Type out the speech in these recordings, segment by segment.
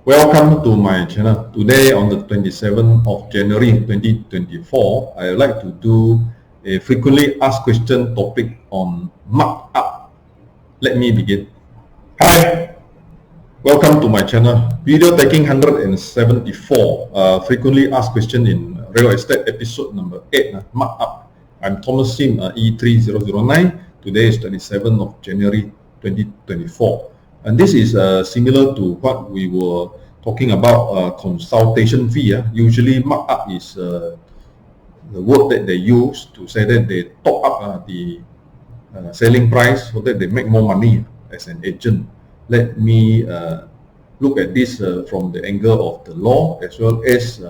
Welcome to my channel. Today on the 27th of January 2024, I would like to do a frequently asked question topic on markup. Let me begin. Hi, welcome to my channel. Video taking 174, frequently asked question in real estate episode number 8, markup. I'm Thomas Sim, E3009. Today is 27th of January 2024. And this is similar to what we were talking about consultation fee. Usually markup is the word that they use to say that they top up the selling price so that they make more money as an agent. Let me look at this from the angle of the law as well as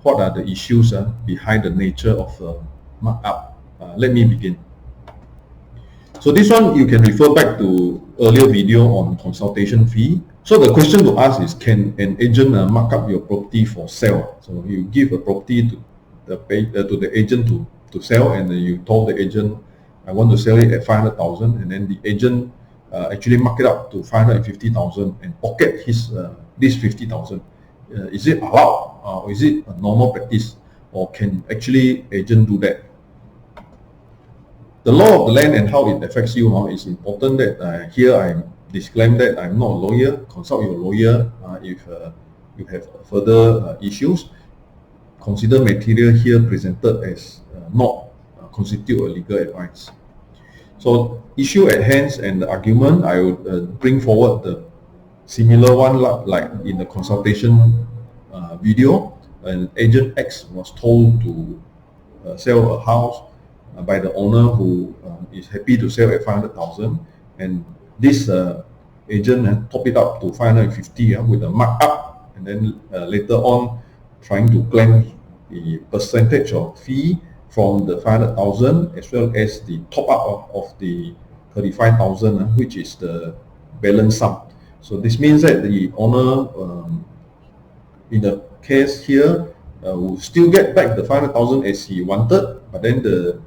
what are the issues behind the nature of markup. Let me begin. So this one you can refer back to earlier video on consultation fee. So the question to ask is, can an agent mark up your property for sale? So you give a property to the agent to sell, and you told the agent, I want to sell it at 500,000, and then the agent actually mark it up to 550,000 and pocket his this 50,000. Is it allowed, or is it a normal practice, or can actually agent do that? The law of the land and how it affects you is important. That here I disclaim that I'm not a lawyer. Consult your lawyer if you have further issues. Consider material here presented as not constitute a legal advice. So issue at hand and the argument, I would bring forward the similar one like in the consultation video. An agent X was told to sell a house by the owner who is happy to sell at 500,000, and this agent top it up to 550 with a markup, and then later on trying to claim the percentage of fee from the 500,000 as well as the top up of the 35,000, which is the balance sum. So this means that the owner in the case here will still get back the 500,000 as he wanted, but then the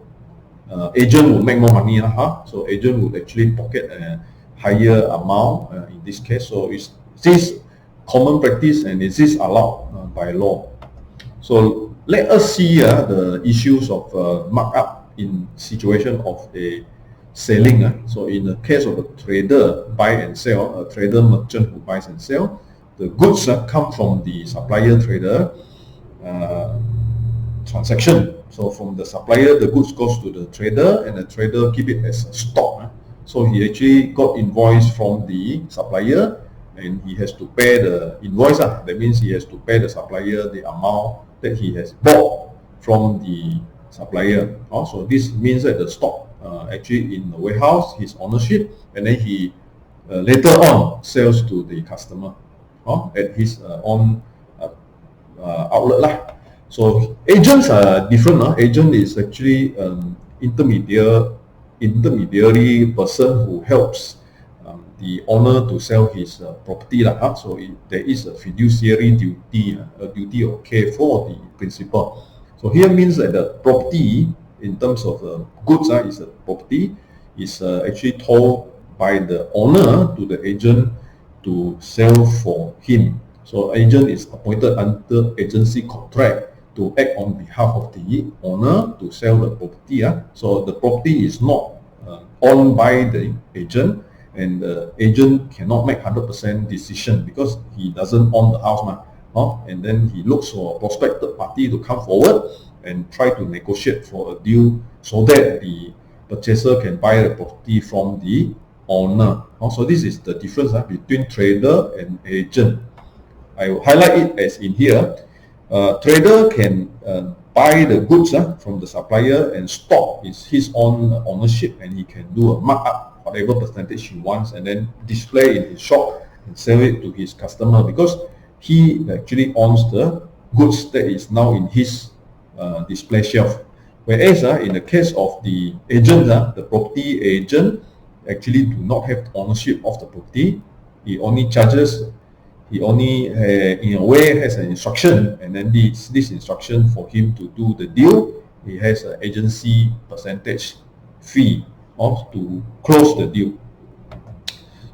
agent will make more money. So agent would actually pocket a higher amount in this case. So is this common practice, and is this allowed by law? So let us see the issues of markup in situation of a selling. So in the case of a trader buy and sell, a trader merchant who buys and sell, the goods come from the supplier trader transaction. So from the supplier, the goods goes to the trader, and the trader keep it as a stock. So he actually got invoice from the supplier, and he has to pay the invoice. That means he has to pay the supplier the amount that he has bought from the supplier. So this means that the stock actually in the warehouse, his ownership, and then he later on sells to the customer at his own outlet. So agents are different. Agent is actually intermediary person who helps the owner to sell his property. So there is a fiduciary duty, a duty of care for the principal. So here means that the property, in terms of goods, is a property, is actually told by the owner to the agent to sell for him. So agent is appointed under agency contract to act on behalf of the owner to sell the property. So the property is not owned by the agent, and the agent cannot make 100% decision because he doesn't own the house. And then he looks for a prospective party to come forward and try to negotiate for a deal so that the purchaser can buy the property from the owner. So this is the difference between trader and agent. I will highlight it as in here. Trader can buy the goods from the supplier, and stock is his own ownership, and he can do a markup, whatever percentage he wants, and then display in his shop and sell it to his customer, because he actually owns the goods that is now in his display shelf. Whereas in the case of the agent, the property agent actually do not have ownership of the property. He only charges, in a way has an instruction, and then this instruction for him to do the deal, he has an agency percentage fee to close the deal.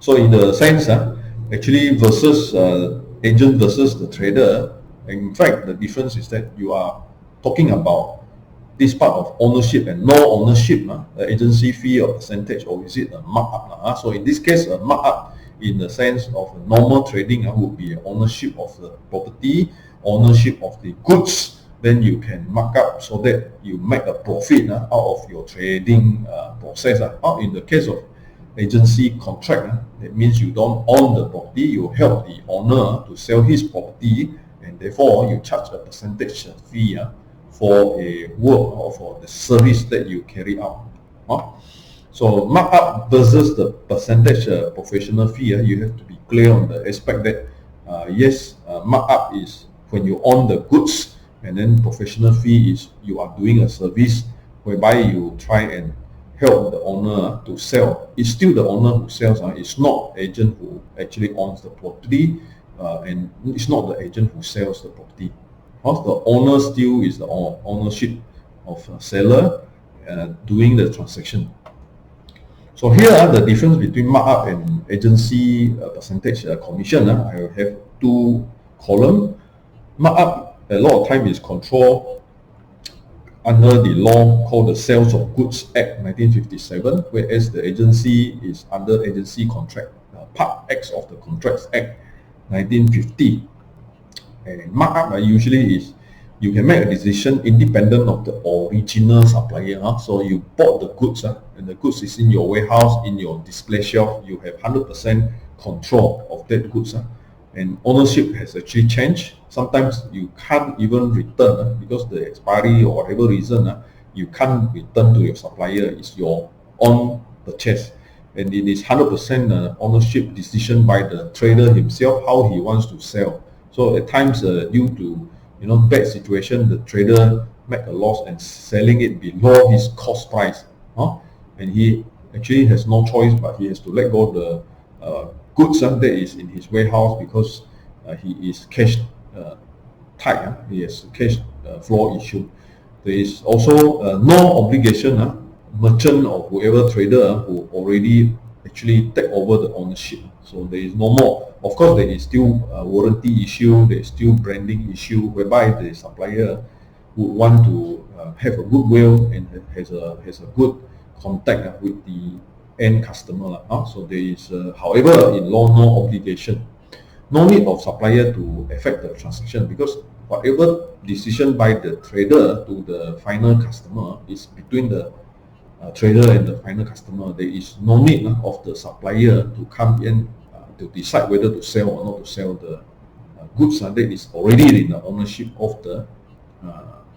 So in the sense, actually versus agent versus the trader. In fact, the difference is that you are talking about this part of ownership and no ownership, the agency fee or percentage, or is it a markup? So in this case, a markup in the sense of normal trading would be ownership of the property, ownership of the goods. Then you can mark up so that you make a profit out of your trading process. In the case of agency contract, that means you don't own the property, you help the owner to sell his property, and therefore you charge a percentage fee for a work or for the service that you carry out. So markup versus the percentage professional fee, you have to be clear on the aspect that yes, markup is when you own the goods, and then professional fee is you are doing a service whereby you try and help the owner to sell. It's still the owner who sells. It's not the agent who actually owns the property, and it's not the agent who sells the property. The owner still is the ownership of a seller doing the transaction. So here the difference between markup and agency percentage commission. I will have two columns. Markup a lot of time is controlled under the law called the Sales of Goods Act 1957, whereas the agency is under Agency Contract Part X of the Contracts Act 1950. And markup usually is you can make a decision independent of the original supplier. So you bought the goods, and the goods is in your warehouse, in your display shelf. You have 100% control of that goods, and ownership has actually changed. Sometimes you can't even return because the expiry or whatever reason, you can't return to your supplier. It's your own purchase, and it is 100% ownership decision by the trader himself how he wants to sell. So at times, due to bad situation, the trader make a loss and selling it below his cost price, and he actually has no choice, but he has to let go of the goods that is in his warehouse because he is cash tight. He has cash flow issue. There is also no obligation, merchant or whoever trader who already actually take over the ownership. So there is no more. Of course, there is still a warranty issue, there is still branding issue, whereby the supplier would want to have a goodwill and has a good contact with the end customer. So there is, however, in law, no obligation. No need of supplier to affect the transaction, because whatever decision by the trader to the final customer is between the trader and the final customer. There is no need of the supplier to come in to decide whether to sell or not to sell the goods that is already in the ownership of the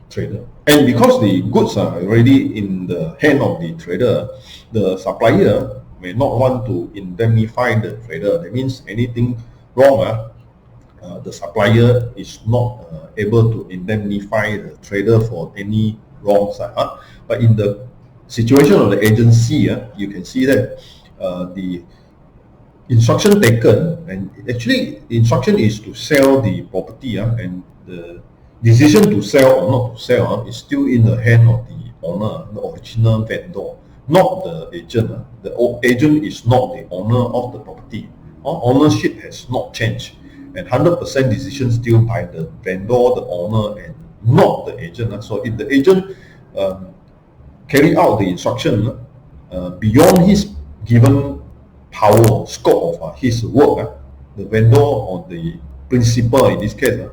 trader. And because the goods are already in the hand of the trader, the supplier may not want to indemnify the trader. That means anything wrong, the supplier is not able to indemnify the trader for any wrongs. But in the situation of the agency, you can see that the instruction taken, and actually the instruction is to sell the property, and the decision to sell or not to sell is still in the hand of the owner, the original vendor, not the agent. The agent is not the owner of the property. Ownership has not changed, and 100% decision still by the vendor, the owner, and not the agent. So if the agent carry out the instruction beyond his given power or scope of his work, the vendor or the principal in this case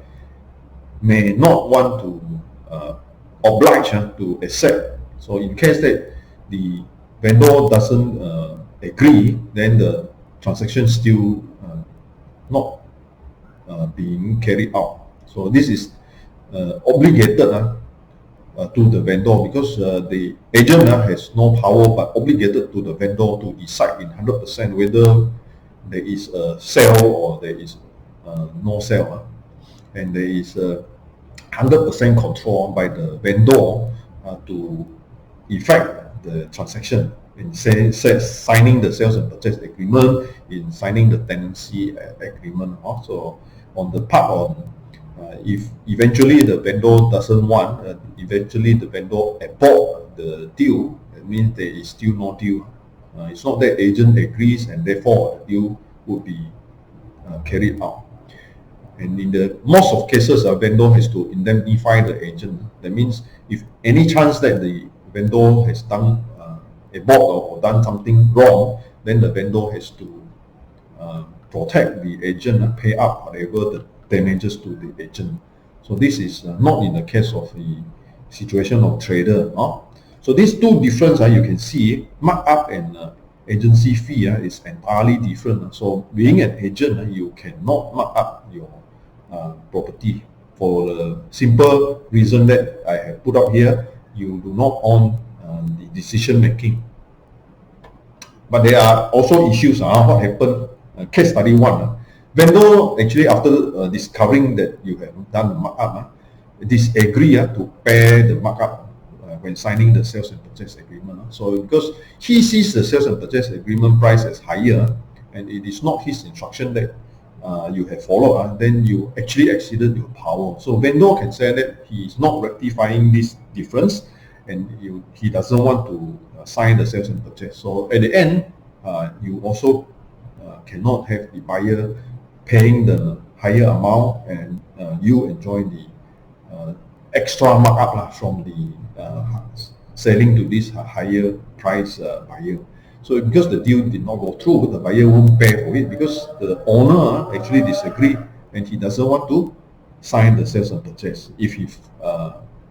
may not want to oblige to accept. So in case that the vendor doesn't agree, then the transaction still not being carried out. So this is obligated to the vendor, because the agent has no power, but obligated to the vendor to decide in 100% whether there is a sale or there is no sale, and there is 100% control by the vendor to effect the transaction in signing the sales and purchase agreement, in signing the tenancy agreement. So on the part of if eventually the vendor doesn't want, eventually the vendor abort the deal, that means there is still no deal. It's not that agent agrees and therefore the deal would be carried out. And in the most of cases, a vendor has to indemnify the agent. That means if any chance that the vendor has done a bot or done something wrong, then the vendor has to protect the agent and pay up whatever the damages to the agent. So this is not in the case of the situation of trader. So these two difference, you can see markup and agency fee is entirely different. So being an agent, you cannot mark up your property for the simple reason that I have put up here. You do not own the decision making. But there are also issues. What happened? Case study 1. Vendor actually, after discovering that you have done the markup, disagree to pay the markup when signing the sales and purchase agreement. So because he sees the sales and purchase agreement price as higher, and it is not his instruction that you have followed, then you actually exceeded your power. So vendor can say that he is not rectifying this difference, and he doesn't want to sign the sales and purchase. So at the end, you also cannot have the buyer paying the higher amount, and you enjoy the extra markup from the selling to this higher price buyer. So because the deal did not go through, the buyer won't pay for it because the owner actually disagreed and he doesn't want to sign the sales and purchase. If he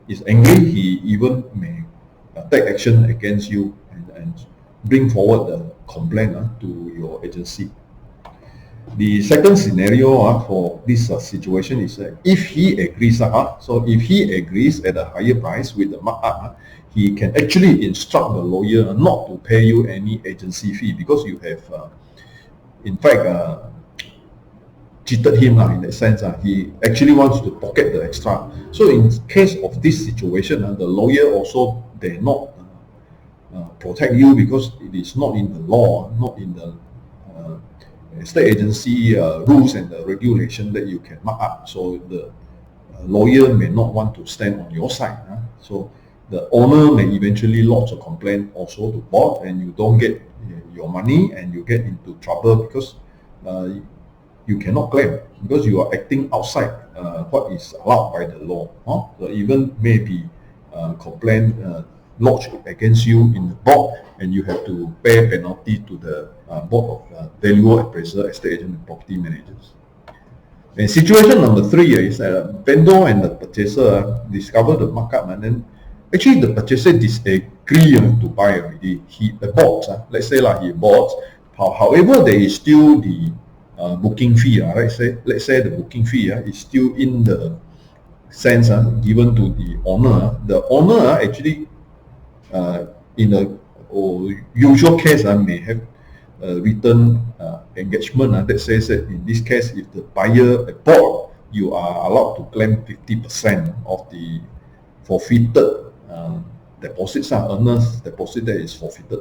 is angry, he even may take action against you and bring forward the complaint to your agency. The second scenario for this situation is if he agrees. So if he agrees at a higher price with the markup, he can actually instruct the lawyer not to pay you any agency fee because you have, in fact, cheated him in that sense. He actually wants to pocket the extra. So in case of this situation, the lawyer also dare not protect you because it is not in the law, not in the state agency rules and the regulation that you can mark up. So the lawyer may not want to stand on your side. So the owner may eventually lodge a complaint also to board, and you don't get your money and you get into trouble because you cannot claim because you are acting outside what is allowed by the law. So even maybe complaint lodged against you in the board, and you have to pay penalty to the board of valuer, appraiser, estate agent, and property managers. And situation number 3 is that vendor and the purchaser discover the markup, and then actually the purchaser disagree to buy already. He bought, let's say he bought. However, there is still the booking fee. Let's say the booking fee is still in the sense given to the owner. The owner actually in a usual case may have written engagement that says that in this case, if the buyer bought, you are allowed to claim 50% of the forfeited deposits, owner's deposit that is forfeited.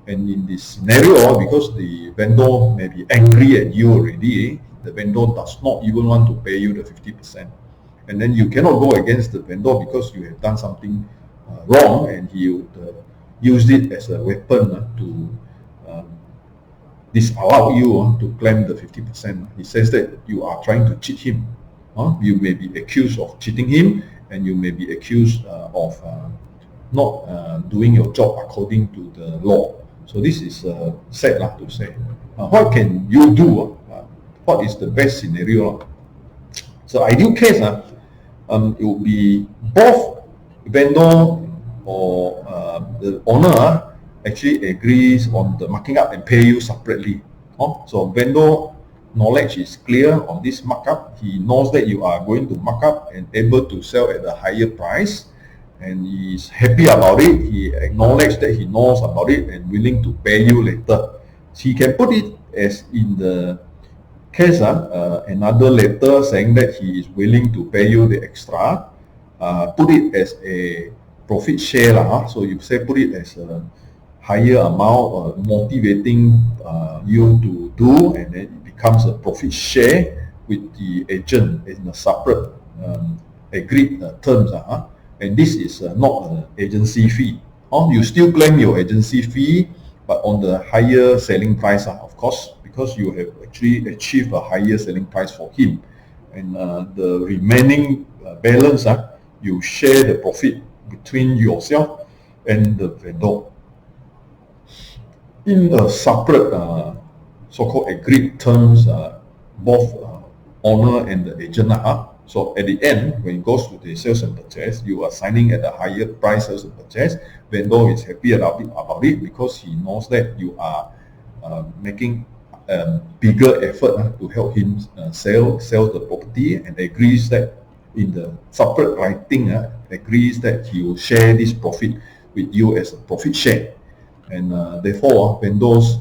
And in this scenario, because the vendor may be angry at you already, the vendor does not even want to pay you the 50%. And then you cannot go against the vendor because you have done something wrong, and he would use it as a weapon to disallow you to claim the 50%. He says that you are trying to cheat him. You may be accused of cheating him, and you may be accused of not doing your job according to the law. So this is sad to say. What can you do? What is the best scenario? So ideal case, it would be both vendor or the owner actually agrees on the marking up and pay you separately. So vendor knowledge is clear on this markup. He knows that you are going to mark up and able to sell at a higher price, and he is happy about it. He acknowledged that he knows about it and willing to pay you later. He can put it as in the case another letter saying that he is willing to pay you the extra. Put it as a profit share so you say put it as a higher amount, motivating you to do, and then it becomes a profit share with the agent in a separate agreed terms. And this is not an agency fee. You still claim your agency fee, but on the higher selling price, of course, because you have actually achieved a higher selling price for him. and the remaining balance, you share the profit between yourself and the vendor in a separate so-called agreed terms, both owner and the agent. So at the end, when it goes to the sales and purchase, you are signing at a higher price sales and purchase. Vendor is happy about it because he knows that you are making bigger effort to help him sell the property, and agrees that in the separate writing, agrees that he will share this profit with you as a profit share. And therefore, vendors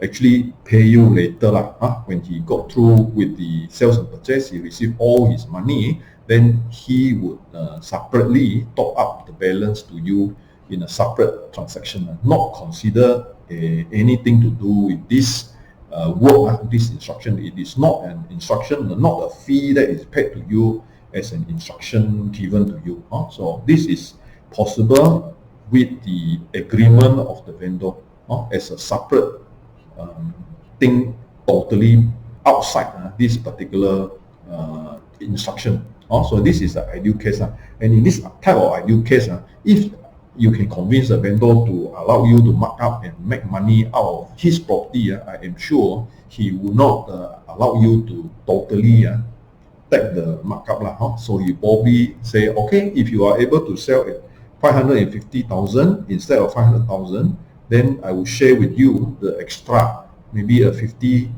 actually pay you later when he got through with the sales and purchase, he received all his money, then he would separately top up the balance to you in a separate transaction, not consider anything to do with this work, this instruction. It is not an instruction, not a fee that is paid to you as an instruction given to you. So this is possible with the agreement of the vendor as a separate thing, totally outside this particular instruction. So this is the ideal case. And in this type of ideal case, if you can convince the vendor to allow you to mark up and make money out of his property, I am sure he will not allow you to totally take the markup. So he probably say, okay, if you are able to sell at 550,000 instead of 500,000, then I will share with you the extra, maybe a 50%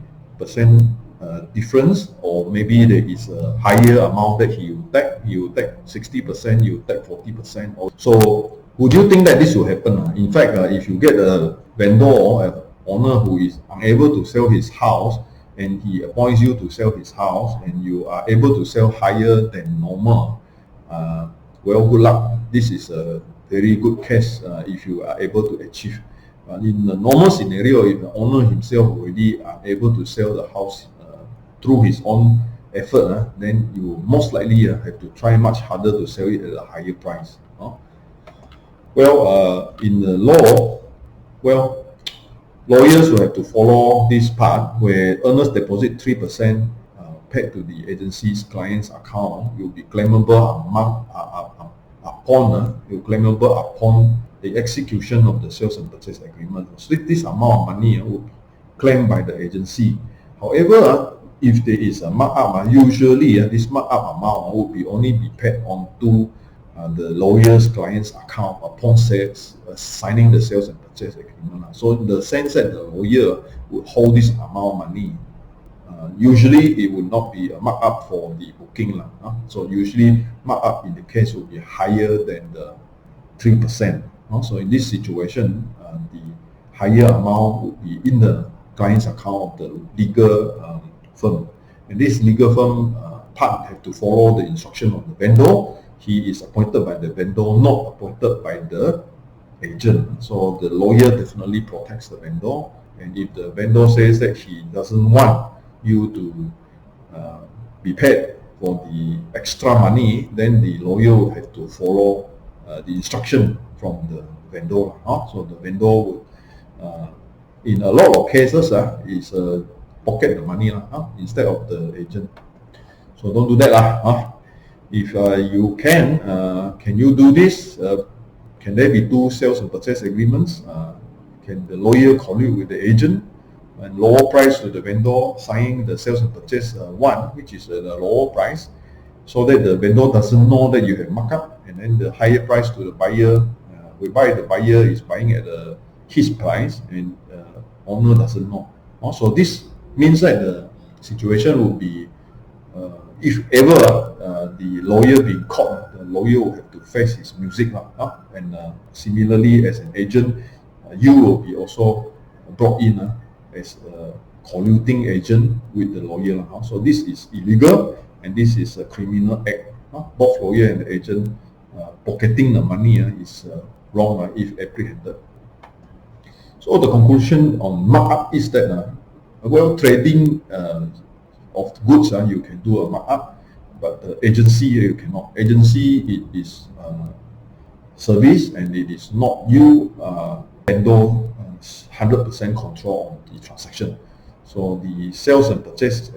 difference, or maybe there is a higher amount that he will take 60%, you take 40%. So would you think that this will happen? In fact, if you get a vendor or an owner who is unable to sell his house, and he appoints you to sell his house, and you are able to sell higher than normal, well, good luck. This is a very good case if you are able to achieve. In the normal scenario, if the owner himself already are able to sell the house through his own effort, then you most likely have to try much harder to sell it at a higher price. Well, in the law, well, lawyers will have to follow this part where earners deposit 3% paid to the agency's client's account will be claimable upon the execution of the sales and purchase agreement. So this amount of money will be claimed by the agency. However, if there is a markup, usually this markup amount will be only be paid onto the lawyer's client's account upon signing the sales and purchase agreement. So in the sense that the lawyer would hold this amount of money, usually it would not be a markup for the booking. So usually markup in the case will be higher than the 3%. So in this situation, the higher amount would be in the client's account of the legal firm. And this legal firm part have to follow the instruction of the vendor. He is appointed by the vendor, not appointed by the agent. So the lawyer definitely protects the vendor. And if the vendor says that he doesn't want you to be paid for the extra money, then the lawyer will have to follow the instruction from the vendor. So the vendor would, in a lot of cases, is pocket the money instead of the agent. So don't do that. If you can you do this? Can there be two sales and purchase agreements? Can the lawyer collude with the agent and lower price to the vendor, signing the sales and purchase one, which is the lower price, so that the vendor doesn't know that you have markup, and then the higher price to the buyer, whereby the buyer is buying at his price and owner doesn't know. So this means that the situation will be, if ever the lawyer being caught, the lawyer will have to face his music, and similarly as an agent, you will be also brought in as a colluding agent with the lawyer. So this is illegal, and this is a criminal act. Both lawyer and the agent pocketing the money is wrong if apprehended. So the conclusion on markup is that well, trading of goods, you can do a markup, but the agency you cannot. Agency, it is service, and it is not you vendor 100% control on the transaction. So the sales and purchase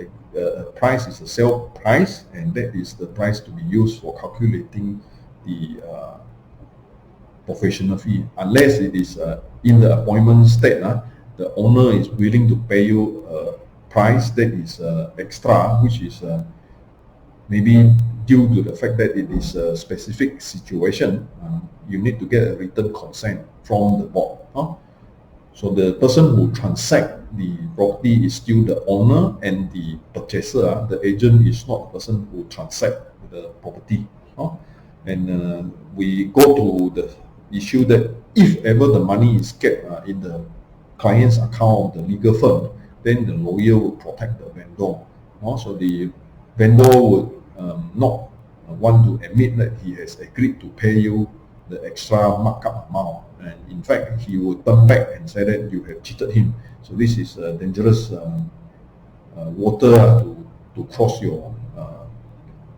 price is the sale price, and that is the price to be used for calculating the professional fee, unless it is in the appointment state. The owner is willing to pay you a price that is extra, which is maybe due to the fact that it is a specific situation. You need to get a written consent from the board. So the person who transact the property is still the owner, and the purchaser, the agent, is not the person who transact the property. And we go to the issue that if ever the money is kept in the client's account of the legal firm, then the lawyer will protect the vendor. So the vendor would not want to admit that he has agreed to pay you the extra markup amount, and in fact he would turn back and say that you have cheated him. So this is a dangerous water to cross your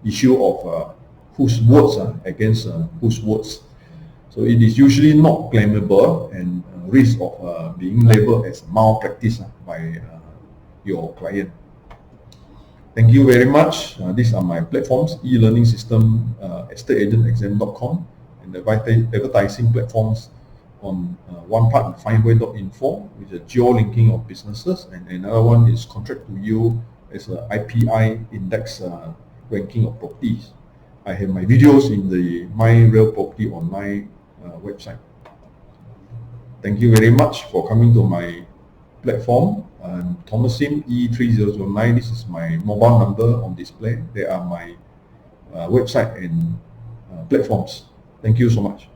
issue of whose words against whose words. So it is usually not claimable and risk of being labeled as malpractice by your client. Thank you very much. These are my platforms: e-learning system, estateagentexam.com, and the advertising platforms. On one part, findway.info, which is a geo-linking of businesses, and another one is Contract to You as an IPI index ranking of properties. I have my videos in the My Real Property Online website. Thank you very much for coming to my platform. I'm Thomas Sim, E3009. This is my mobile number on display. They are my website and platforms. Thank you so much.